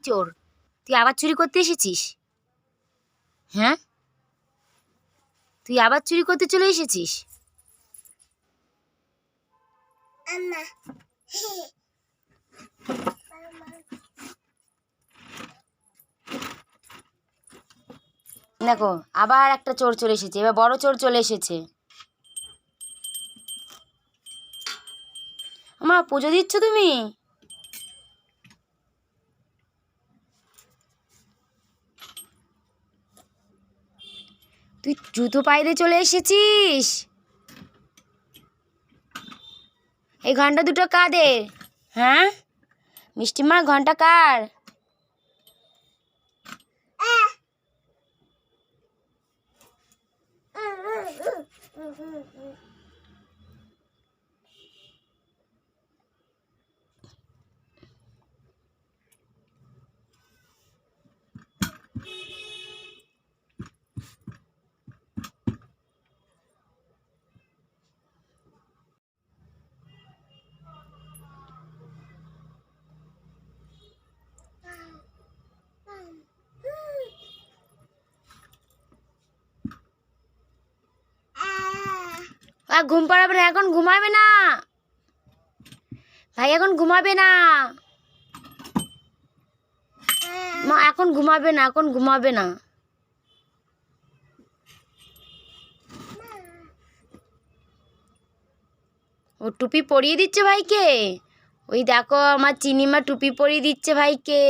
চোর, তুই আবার চুরি করতে এসেছিস? হ্যাঁ, তুই আবার চুরি করতে চলে এসেছিস? দেখো আবার একটা চোর চলে এসেছে, এবার বড় চোর চলে এসেছে। মা পুজো দিচ্ছ তুমি? তুই জুতো পায়ে দিয়ে চলে এসেছিস? এই ঘন্টা দুটো কাদের? হ্যাঁ, মিষ্টিমা ঘন্টা কার? ঘুম পাড়াবে না, এখন ঘুমাবে না ভাই, এখন ঘুমাবে না মা, এখন ঘুমাবে না, এখন ঘুমাবে না। ও টুপি পরিয়ে দিচ্ছে ভাইকে। ওই দেখো আমার চিনিমা টুপি পরিয়ে দিচ্ছে ভাইকে।